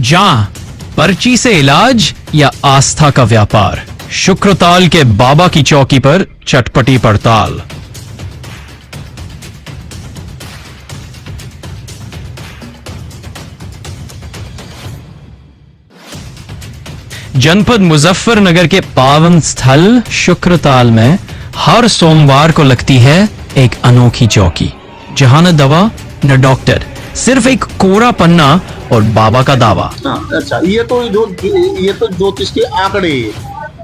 जां, पर्ची से इलाज या आस्था का व्यापार। शुक्रताल के बाबा की चौकी पर चटपटी पड़ताल। जनपद मुजफ्फरनगर के पावन स्थल शुक्रताल में हर सोमवार को लगती है एक अनोखी चौकी, जहां न दवा न डॉक्टर, सिर्फ एक कोरा पन्ना और बाबा का दावा। अच्छा, ये तो ज्योतिष के आंकड़े,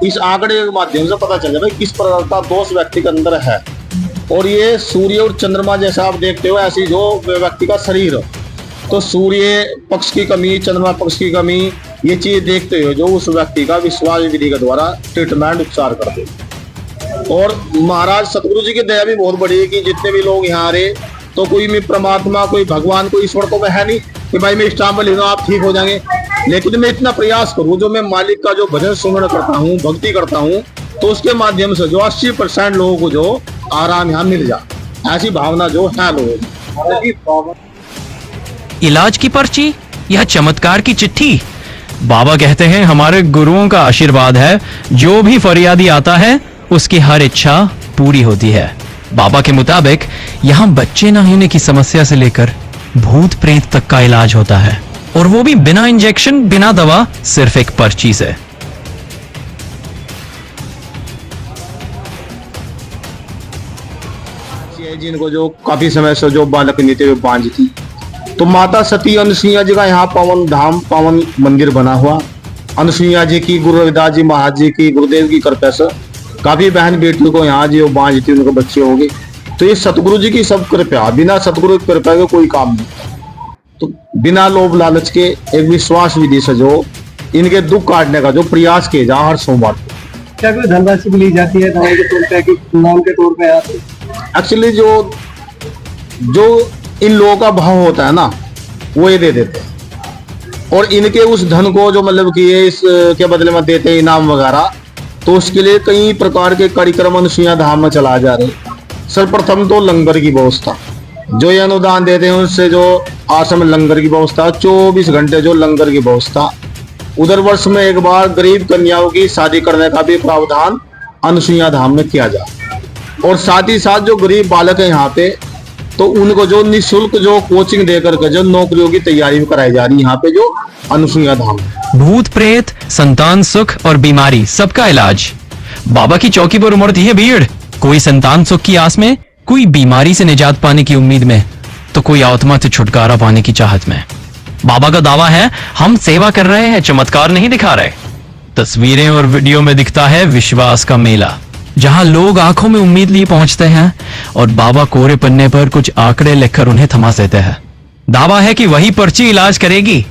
इस आंकड़े के माध्यम से पता चल जाए किस प्रकार का दोष व्यक्ति के अंदर है। और ये सूर्य और चंद्रमा जैसा आप देखते हो, ऐसी जो व्यक्ति का शरीर, तो सूर्य पक्ष की कमी, चंद्रमा पक्ष की कमी, ये चीज देखते हुए जो उस व्यक्ति का विश्वास विधि के द्वारा ट्रीटमेंट उपचार करते। और महाराज सतगुरु जी की दया भी बहुत बड़ी है कि जितने भी लोग यहाँ आ रहे, तो कोई भी परमात्मा, कोई भगवान, कोई ईश्वर तो है नहीं कि भाई मैं स्टाम्प ले लूँ आप ठीक हो जाएंगे। लेकिन मैं इतना प्रयास करूँ, जो मैं मालिक का जो भजन सुमरण करता हूँ, भक्ति करता हूँ, तो उसके माध्यम से जो 80% लोगों को जो आराम यहाँ मिल जाए, ऐसी भावना जो है लोगों। इलाज की पर्ची या चमत्कार की चिट्ठी? बाबा कहते हैं हमारे गुरुओं का आशीर्वाद है, जो भी फरियादी आता है उसकी हर इच्छा पूरी होती है। बाबा के मुताबिक यहाँ बच्चे न होने की समस्या से लेकर भूत प्रेत तक का इलाज होता है, और वो भी बिना इंजेक्शन, बिना दवा, सिर्फ एक पर्ची से। जिनको जो काफी समय से जो बालक नहीं थे, वे बांझ थी, तो माता सती अनुसुईया जी का यहाँ पावन धाम, पावन मंदिर बना हुआ। अनुसुईया जी की, गुरु रविदास जी महाराज जी की, गुरुदेव की कृपा से काफी बहन बेटियों को यहाँ जो बांझ थी उनको बच्चे हो गए। तो ये सतगुरु जी की सब कृपा, बिना सतगुरु की कृपा के कोई काम नहीं। तो बिना लोभ लालच के एक विश्वास विधि से जो इनके दुख काटने का जो प्रयास किए जा हर सोमवार। क्या कोई धनराशि भी ली जाती है दवाई के तौर पे, नाम के तौर पे? एक्चुअली जो इन लोगों का भाव होता है ना, वो ये दे देते हैं, और इनके उस धन को जो मतलब कि ये इसके बदले में देते हैं इनाम वगैरह। तो उसके लिए कई प्रकार के कार्यक्रम अनुसुईया धाम में चला जा रहे। सर्वप्रथम तो लंगर की व्यवस्था, जो ये अनुदान देते हैं उससे जो आश्रम लंगर की व्यवस्था, 24 घंटे जो लंगर की व्यवस्था। उधर वर्ष में एक बार गरीब कन्याओं की शादी करने का भी प्रावधान अनुसुईया धाम में किया जाए। और साथ ही साथ जो गरीब बालक है यहाँ पे, तो उनको जो निःशुल्क जो कोचिंग देकर के जो नौकरियों की तैयारी कराई जा रही है यहाँ पे जो अनुसुईया धाम। भूत प्रेत, संतान सुख और बीमारी, सबका इलाज। बाबा की चौकी पर उमड़ती है भीड़, कोई संतान सुख की आस में, कोई बीमारी से निजात पाने की उम्मीद में, तो कोई आत्मा से छुटकारा पाने की चाहत में। बाबा का दावा है हम सेवा कर रहे हैं, चमत्कार नहीं दिखा रहे। तस्वीरें और वीडियो में दिखता है विश्वास का मेला, जहां लोग आंखों में उम्मीद लिए पहुंचते हैं और बाबा कोरे पन्ने पर कुछ आंकड़े लिखकर उन्हें थमा देते हैं। दावा है कि वही पर्ची इलाज करेगी।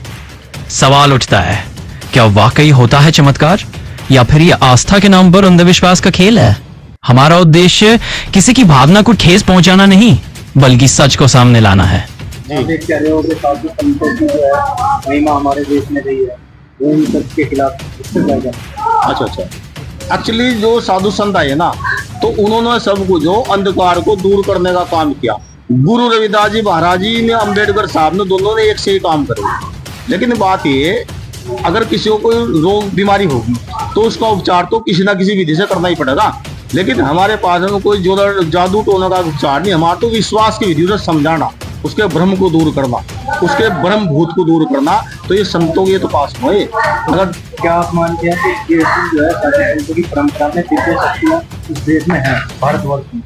सवाल उठता है, क्या वाकई होता है चमत्कार, या फिर ये आस्था के नाम पर अंधविश्वास का खेल है? हमारा उद्देश्य किसी की भावना को ठेस पहुंचाना नहीं, बल्कि सच को सामने लाना है। हमारे देश में रही है, के खिलाफ। अच्छा, एक्चुअली जो साधु संत आए ना, तो उन्होंने सबको जो अंधकार को दूर करने का काम किया। गुरु रविदास जी महाराज जी ने, अम्बेडकर साहब ने, दोनों ने एक से ही काम करे। लेकिन बात ये, अगर किसी को कोई रोग बीमारी होगी तो उसका उपचार तो किसी ना किसी विधि से करना ही पड़ेगा। लेकिन हमारे पास में कोई जो जादू टोना का उपचार नहीं, हमारा तो विश्वास की विधि से समझाना, उसके भ्रम को दूर करना, उसके ब्रह्म भूत को दूर करना। तो ये संतों के तो पास हुए। अगर क्या आप मानते हैं कि ये जो है संतों की परंपरा में दिव्य शक्तियाँ इस देश में है, भारतवर्ष में?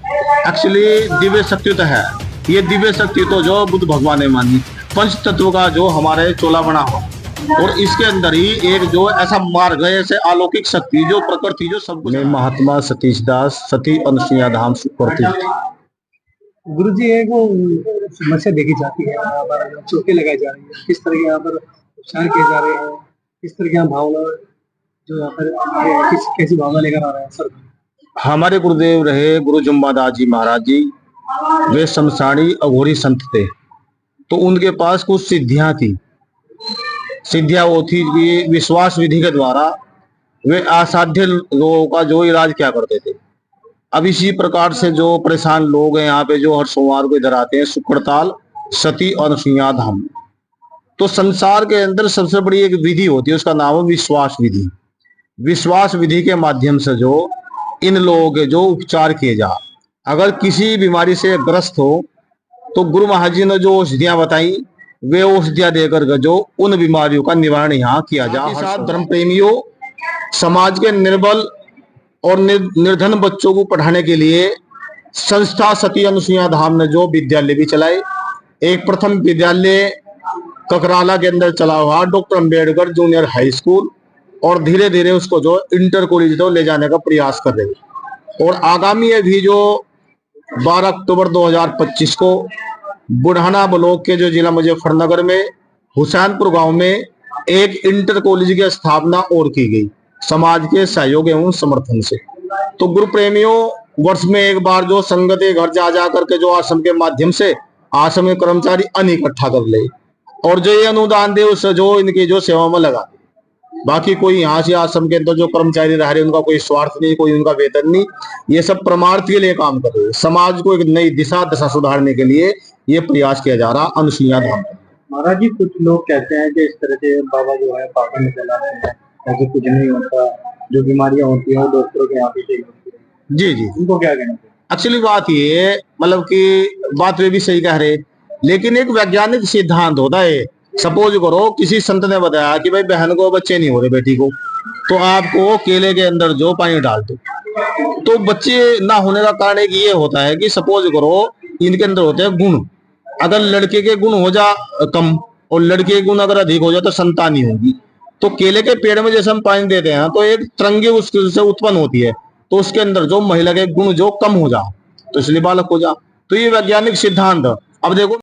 एक्चुअली दिव्य शक्ति तो है। ये दिव्य शक्ति तो जो बुद्ध भगवान ने मानी, पंच तत्व का जो हमारे चोला बना हुआ, और इसके अंदर ही एक जो ऐसा मार्ग है, ऐसे अलौकिक शक्ति जो प्रकृति जो सब कुछ। महात्मा सतीश दास, सती अनुसुईया धाम सुप्रति। गुरु जी, एक वो समस्या देखी जाती है, यहाँ पर चौके लगाई जा रही है, किस तरह के यहाँ पर उपचार किए जा रहे हैं, किस तरह की भावना जो यहाँ पर कैसी भावना लेकर आ रहे हैं सर? हमारे गुरुदेव रहे गुरु जुम्बादास जी महाराज जी, वे शमशानी अघोरी संत थे। तो उनके पास कुछ सिद्धियां थी। सिद्धियां वो थी कि विश्वास विधि के द्वारा वे असाध्य लोगों का जो इलाज क्या करते थे। अब इसी प्रकार से जो परेशान लोग हैं यहाँ पे, जो हर सोमवार को इधर आते हैं शुक्रताल सती अनुसुईया धाम, तो संसार के अंदर सबसे बड़ी एक विधि होती है, उसका नाम है विश्वास विधि। विश्वास विधि के माध्यम से जो इन लोगों के जो उपचार किए जा, अगर किसी बीमारी से ग्रस्त हो तो गुरु महाराज जी ने जो औषधियां बताई वे औषधियां देकर के जो उन बीमारियों का निवारण यहाँ किया जा। साथ धर्म प्रेमियों, समाज के निर्बल और निर्धन बच्चों को पढ़ाने के लिए संस्था सती अनुसुईया धाम ने जो विद्यालय भी चलाए। एक प्रथम विद्यालय ककराला के अंदर चला हुआ doctor Ambedkar junior high school, और धीरे धीरे उसको जो इंटर कॉलेज तो ले जाने का प्रयास कर रहे हैं। और आगामी अभी जो 12 अक्टूबर 2025 को बुढ़ाना ब्लॉक के जो जिला मुजफ्फरनगर में हुसैनपुर गांव में एक इंटर कॉलेज की स्थापना और की गई समाज के सहयोग एवं समर्थन से। तो गुरु प्रेमियों, वर्ष में एक बार जो संगत के घर जा करके जो आश्रम के माध्यम से आश्रम के कर्मचारी अन इकट्ठा कर ले और जो ये अनुदान दे उससे जो इनकी जो सेवा में लगा दे। बाकी कोई यहाँ से आश्रम के अंदर जो कर्मचारी रह रहे उनका कोई स्वार्थ नहीं, कोई उनका वेतन नहीं, ये सब परमार्थ के लिए काम कर रहे हैं। समाज को एक नई दशा सुधारने के लिए ये प्रयास किया जा रहा अनुसुईया धाम। महाराज जी, कुछ लोग कहते हैं कि इस तरह से बाबा जो है पापा में चलाते हैं, ऐसे कुछ नहीं होता, जो बीमारियां होती हैं वो डॉक्टरों के यहाँ पे सही होती है। जी जी, उनको क्या कहना चाहिए? एक्चुअली बात ये मतलब कि बात वे भी सही कह रहे, लेकिन एक वैज्ञानिक सिद्धांत होता है। सपोज करो किसी संत ने बताया कि भाई बहन को बच्चे नहीं हो रहे, बेटी को, तो आपको केले के अंदर जो पानी डाल दो, तो बच्चे ना होने का कारण एक ये होता है कि सपोज करो इनके अंदर होते हैं गुण। अगर लड़के के गुण हो जा कम और लड़के के गुण अगर अधिक हो जाए तो संतान नहीं होगी। तो केले के पेड़ में जैसे हम पानी देते हैं तो एक तरंगे उससे उत्पन्न होती है, तो उसके अंदर जो महिला के गुण जो कम हो जा तो इसलिए बालक हो जा। तो ये वैज्ञानिक सिद्धांत। अब देखो